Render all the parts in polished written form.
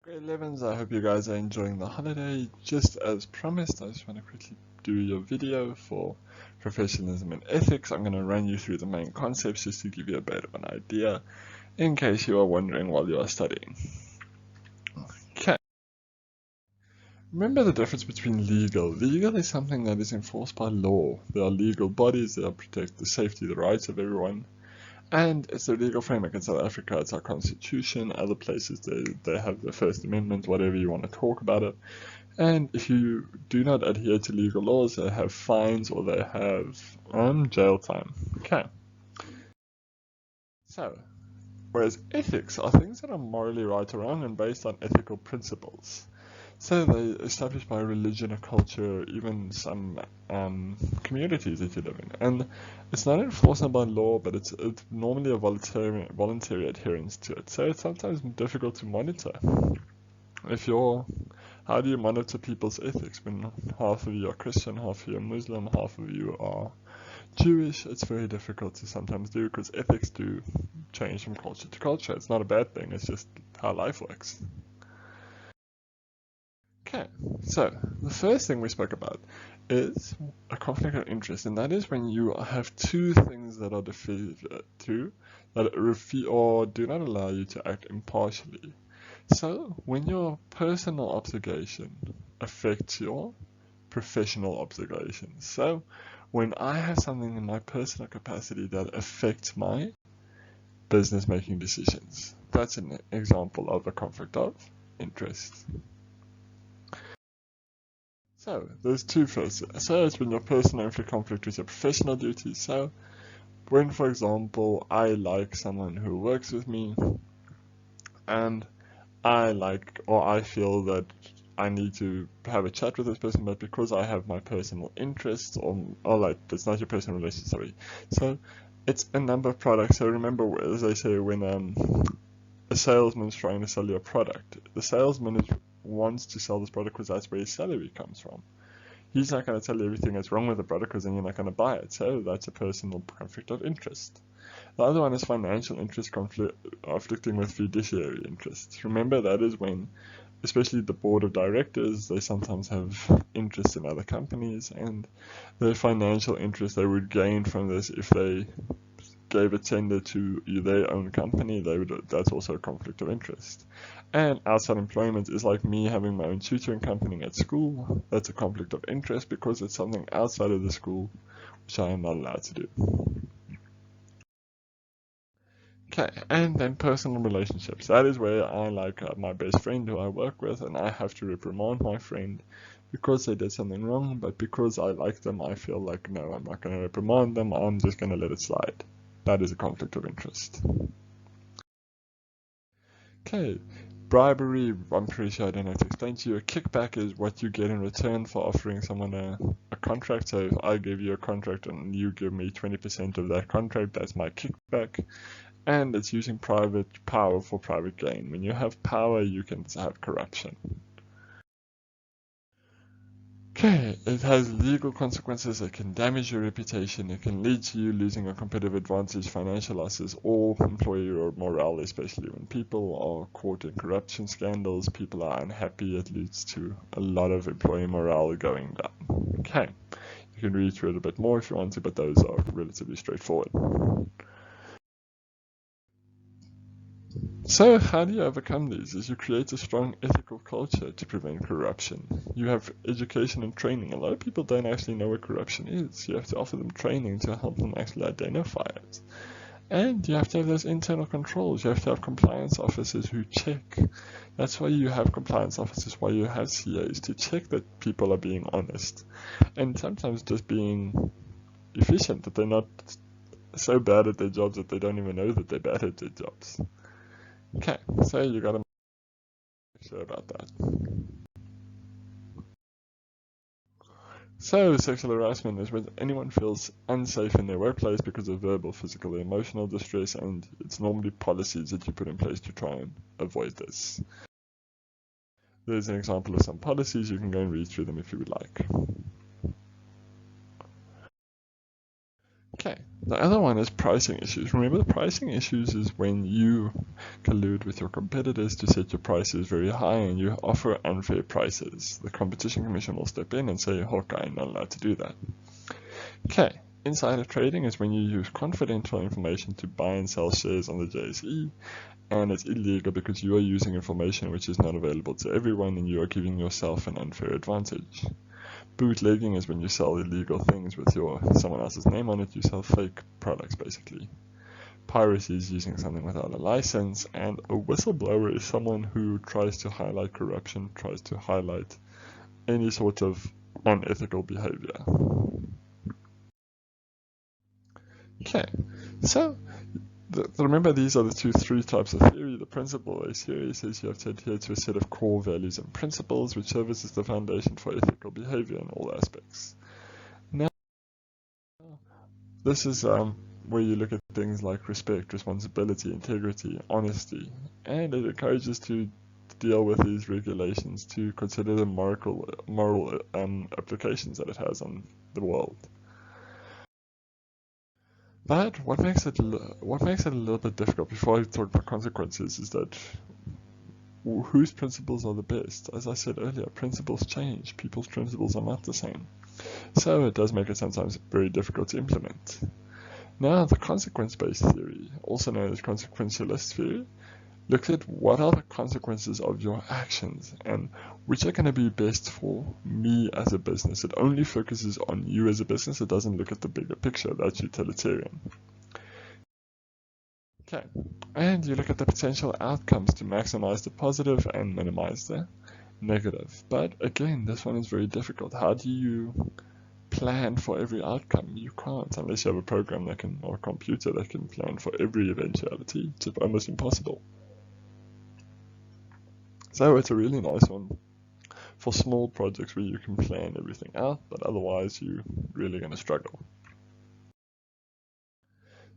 Grade 11s, I hope you guys are enjoying the holiday. Just as promised, I just want to quickly do your video for professionalism and ethics. I'm going to run you through the main concepts just to give you a bit of an idea in case you are wondering while you are studying. Okay. Remember the difference between legal. Legal is something that is enforced by law. There are legal bodies that protect the safety, the rights of everyone. And it's a legal framework in South Africa. It's our constitution. Other places, they have the First Amendment, whatever you want to talk about it. And if you do not adhere to legal laws, they have fines or they have jail time. Okay. So, whereas ethics are things that are morally right or wrong and based on ethical principles. So they're established by religion or culture, even some communities that you live in. And it's not enforced by law, but it's normally a voluntary adherence to it. So it's sometimes difficult to monitor. How do you monitor people's ethics when half of you are Christian, half of you are Muslim, half of you are Jewish? It's very difficult to sometimes do because ethics do change from culture to culture. It's not a bad thing, it's just how life works. Okay, so the first thing we spoke about is a conflict of interest, and that is when you have two things that are that or do not allow you to act impartially. So when your personal obligation affects your professional obligations. So when I have something in my personal capacity that affects my business making decisions, that's an example of a conflict of interest. So there's two phases. So it's when your personal conflict with your professional duties. So when, for example, I like someone who works with me and I feel that I need to have a chat with this person, but because I have my personal interests, it's not your personal relationship, sorry. So it's a number of products. So remember, as I say, when a salesman's trying to sell you a product, the salesman wants to sell this product because that's where his salary comes from. He's not going to tell you everything that's wrong with the product because then you're not going to buy it. So that's a personal conflict of interest. The other one is financial interest conflicting with fiduciary interests. Remember, that is when, especially the board of directors, they sometimes have interest in other companies, and the financial interest they would gain from this if they gave a tender to their own company, that's also a conflict of interest. And outside employment is like me having my own tutoring company at school. That's a conflict of interest because it's something outside of the school which I am not allowed to do. Okay, and then personal relationships. That is where I like my best friend who I work with, and I have to reprimand my friend because they did something wrong, but because I like them, I feel like, no, I'm not going to reprimand them, I'm just going to let it slide. That is a conflict of interest. Okay, bribery, I'm pretty sure I don't have to explain to you. A kickback is what you get in return for offering someone a contract. So if I give you a contract and you give me 20% of that contract, that's my kickback. And it's using private power for private gain. When you have power, you can have corruption. Okay, it has legal consequences. It can damage your reputation. It can lead to you losing a competitive advantage, financial losses, or employer morale, especially when people are caught in corruption scandals. People are unhappy. It leads to a lot of employee morale going down. Okay, you can read through it a bit more if you want to, but those are relatively straightforward. So how do you overcome these? Is you create a strong ethical culture to prevent corruption. You have education and training. A lot of people don't actually know what corruption is. You have to offer them training to help them actually identify it. And you have to have those internal controls. You have to have compliance officers who check. That's why you have compliance officers, why you have CAs, to check that people are being honest. And sometimes just being efficient, that they're not so bad at their jobs that they don't even know that they're bad at their jobs. Okay, so you gotta make sure about that. So, sexual harassment is when anyone feels unsafe in their workplace because of verbal, physical, or emotional distress, and it's normally policies that you put in place to try and avoid this. There's an example of some policies. You can go and read through them if you would like. Okay, the other one is pricing issues. Remember, the pricing issues is when you collude with your competitors to set your prices very high and you offer unfair prices. The Competition Commission will step in and say, Hawkeye, not allowed to do that. Okay, insider trading is when you use confidential information to buy and sell shares on the JSE, and it's illegal because you are using information which is not available to everyone and you are giving yourself an unfair advantage. Bootlegging is when you sell illegal things with someone else's name on it. You sell fake products, basically. Piracy is using something without a license, and a whistleblower is someone who tries to highlight corruption, tries to highlight any sort of unethical behavior. Okay, so remember, these are the three types of theory. The principle-based theory says you have to adhere to a set of core values and principles, which serves as the foundation for ethical behavior in all aspects. Now, this is where you look at things like respect, responsibility, integrity, honesty, and it encourages to deal with these regulations to consider the moral applications that it has on the world. But what makes it a little bit difficult before I talk about consequences is that whose principles are the best? As I said earlier, principles change. People's principles are not the same. So it does make it sometimes very difficult to implement. Now, the consequence-based theory, also known as consequentialist theory, looks at what are the consequences of your actions and which are going to be best for me as a business. It only focuses on you as a business. It doesn't look at the bigger picture. That's utilitarian. Okay, and you look at the potential outcomes to maximize the positive and minimize the negative. But again, this one is very difficult. How do you plan for every outcome? You can't unless you have a program or a computer that can plan for every eventuality. It's almost impossible. So it's a really nice one for small projects where you can plan everything out, but otherwise you're really going to struggle.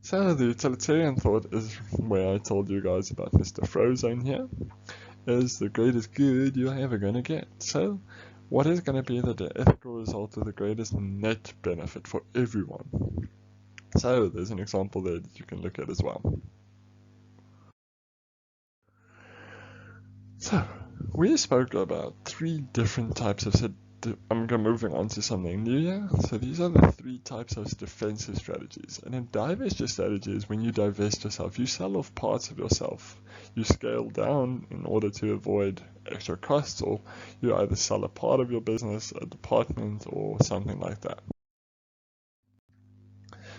So the utilitarian thought is where I told you guys about Mr. Frozone here, is the greatest good you're ever going to get. So what is going to be the ethical result of the greatest net benefit for everyone? So there's an example there that you can look at as well. So, we spoke about three different types of, I'm moving on to something new here. So these are the three types of defensive strategies. And a divestiture strategy is when you divest yourself. You sell off parts of yourself. You scale down in order to avoid extra costs, or you either sell a part of your business, a department, or something like that.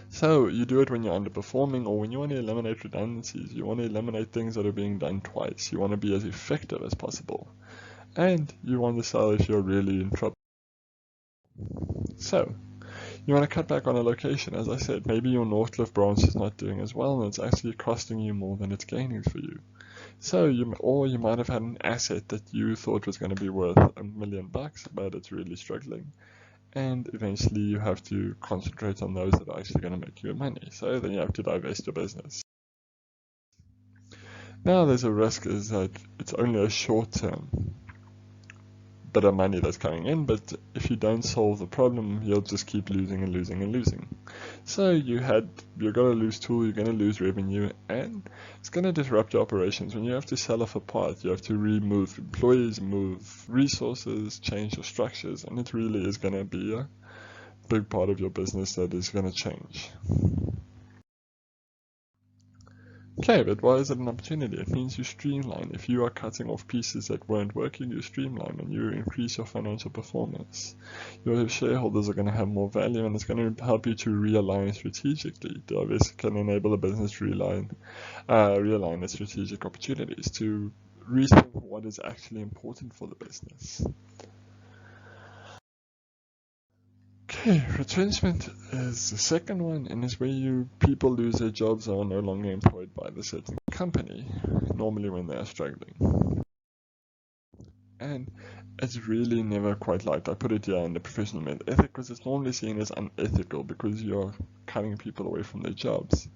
So you do it when you're underperforming or when you want to eliminate redundancies. You want to eliminate things that are being done twice. You want to be as effective as possible. And you want to sell if you're really in trouble. So you want to cut back on a location. As I said, maybe your Northcliffe branch is not doing as well and it's actually costing you more than it's gaining for you. So you might have had an asset that you thought was going to be worth $1 million, but it's really struggling. And eventually you have to concentrate on those that are actually going to make you money. So then you have to divest your business. Now there's a risk is that it's only a short-term bit of money that's coming in, but if you don't solve the problem, you'll just keep losing and losing and losing. So you're going to lose tool, you're going to lose revenue, and it's going to disrupt your operations. When you have to sell off a part, you have to remove employees, move resources, change your structures, and it really is going to be a big part of your business that is going to change. Okay, but why is it an opportunity? It means you streamline. If you are cutting off pieces that weren't working, you streamline and you increase your financial performance. Your shareholders are going to have more value and it's going to help you to realign strategically. This can enable a business to realign its strategic opportunities, to rethink what is actually important for the business. Okay, retrenchment is the second one, and is where people lose their jobs or are no longer employed by the certain company, normally when they are struggling. And it's really never quite liked. I put it here in the professional ethic because it's normally seen as unethical because you're cutting people away from their jobs.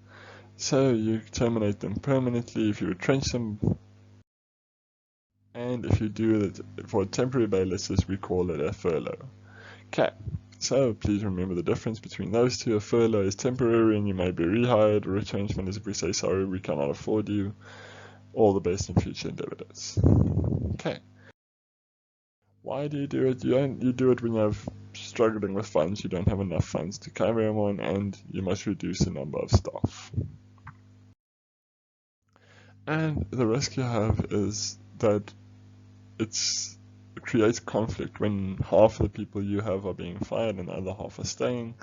So you terminate them permanently if you retrench them, and if you do it for a temporary basis, we call it a furlough. Okay. So please remember the difference between those two. A furlough is temporary and you may be rehired. A retrenchment is if we say, sorry, we cannot afford you. All the best in future endeavors. Okay. Why do you do it? You do it when you're struggling with funds, you don't have enough funds to cover everyone, and you must reduce the number of staff. And the risk you have is that it creates conflict when half of the people you have are being fired and the other half are staying.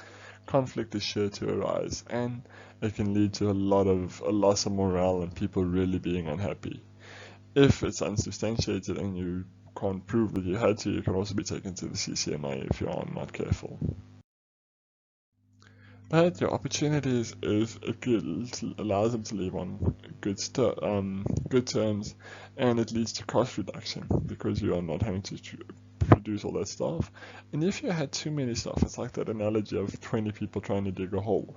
Conflict is sure to arise, and it can lead to a loss of morale and people really being unhappy. If it's unsubstantiated and you can't prove that you had to, you can also be taken to the CCMA if you are not careful. But your opportunities is it allows them to leave on good terms, and it leads to cost reduction because you are not having to produce all that stuff. And if you had too many stuff, it's like that analogy of 20 people trying to dig a hole.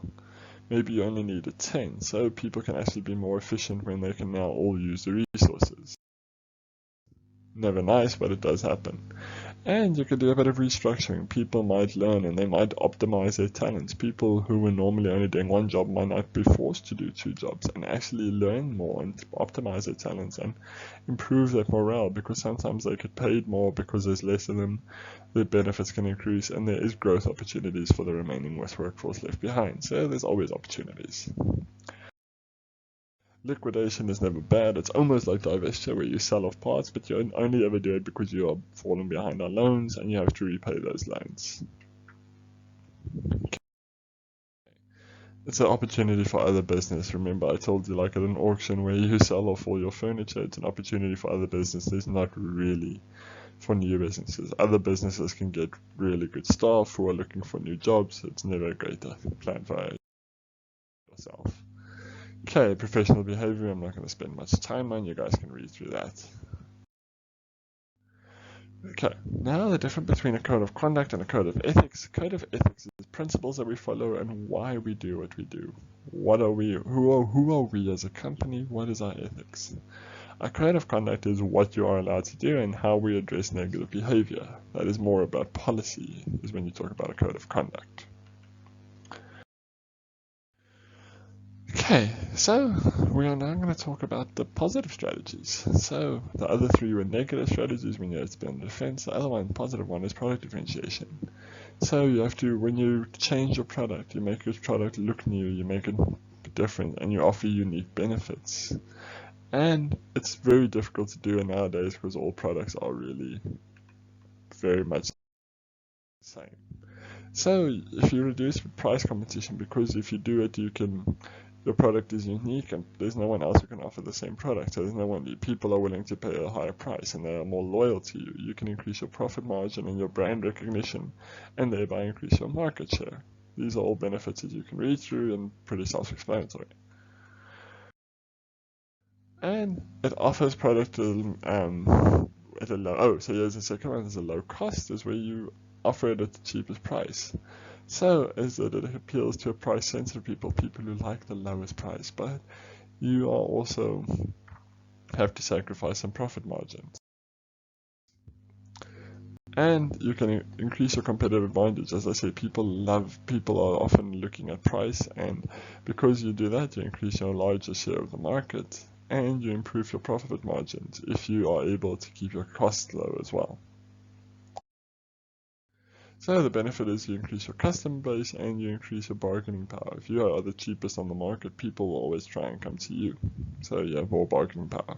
Maybe you only needed 10, so people can actually be more efficient when they can now all use the resources. Never nice, but it does happen. And you could do a bit of restructuring. People might learn and they might optimize their talents. People who were normally only doing one job might not be forced to do two jobs and actually learn more and optimize their talents and improve their morale, because sometimes they get paid more because there's less of them, their benefits can increase, and there is growth opportunities for the remaining workforce left behind. So there's always opportunities. Liquidation is never bad. It's almost like divestiture where you sell off parts, but you only ever do it because you are falling behind on loans and you have to repay those loans. It's an opportunity for other business. Remember, I told you, like at an auction where you sell off all your furniture, it's an opportunity for other businesses, not really for new businesses. Other businesses can get really good staff who are looking for new jobs. It's never a great plan for yourself. Okay, professional behavior, I'm not going to spend much time on, you guys can read through that. Okay, now the difference between a code of conduct and a code of ethics. Code of ethics is principles that we follow and why we do what we do. What are we? Who are we as a company? What is our ethics? A code of conduct is what you are allowed to do and how we address negative behavior. That is more about policy, is when you talk about a code of conduct. Okay, so we are now going to talk about the positive strategies. So the other three were negative strategies when you have to be on the defense. The other one, positive one, is product differentiation. So you have to, when you change your product, you make your product look new, you make it different, and you offer unique benefits. And it's very difficult to do nowadays because all products are really very much the same. So if you reduce price competition, because if you do it, your product is unique and there's no one else who can offer the same product. So there's no one, people are willing to pay a higher price and they are more loyal to you. You can increase your profit margin and your brand recognition and thereby increase your market share. These are all benefits that you can read through and pretty self-explanatory. And it offers product at a low, so here's the second one, is a low cost, is where you offer it at the cheapest price. So is that it appeals to a price sensitive people who like the lowest price, but you are also have to sacrifice some profit margins. And you can increase your competitive advantage. As I say, people are often looking at price, and because you do that, you increase your larger share of the market and you improve your profit margins if you are able to keep your costs low as well. So the benefit is you increase your customer base and you increase your bargaining power. If you are the cheapest on the market, people will always try and come to you. So you have more bargaining power.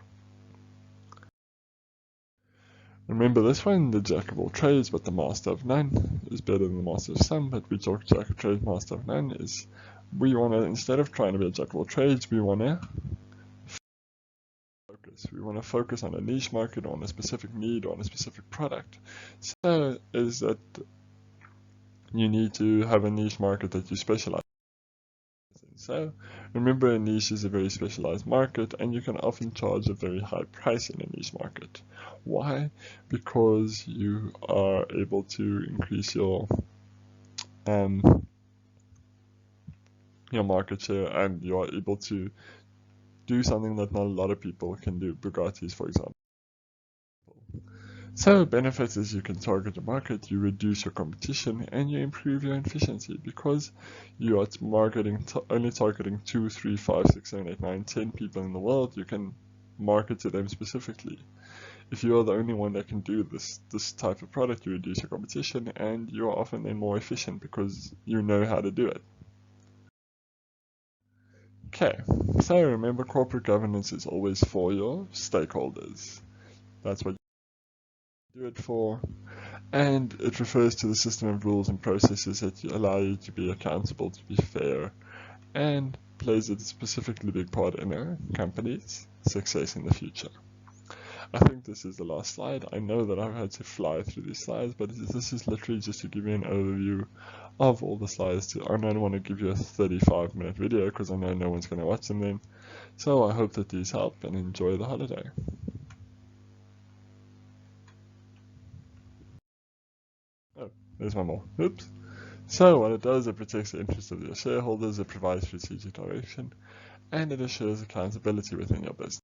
Remember this one, the jack of all trades but the master of none is better than the master of some, but we talk jack of trades, master of none is we want to, instead of trying to be a jack of all trades, we want to focus. We want to focus on a niche market, on a specific need, on a specific product. So is that you need to have a niche market that you specialize in. So remember, a niche is a very specialized market and you can often charge a very high price in a niche market. Why? Because you are able to increase your market share and you are able to do something that not a lot of people can do. Bugattis, for example. So benefits is you can target the market, you reduce your competition, and you improve your efficiency because you are only targeting 2, 3, 5, 6, 7, 8, 9, 10 people in the world. You can market to them specifically. If you are the only one that can do this type of product, you reduce your competition, and you are often then more efficient because you know how to do it. Okay, so remember, corporate governance is always for your stakeholders. That's what you do it for. And it refers to the system of rules and processes that allow you to be accountable, to be fair, and plays a specifically big part in a company's success in the future. I think this is the last slide. I know that I've had to fly through these slides, but this is literally just to give you an overview of all the slides. I don't want to give you a 35-minute video because I know no one's going to watch them then. So I hope that these help, and enjoy the holiday. Oh, there's one more. Oops. So what it does, it protects the interests of your shareholders, it provides strategic direction, and it assures accountability within your business.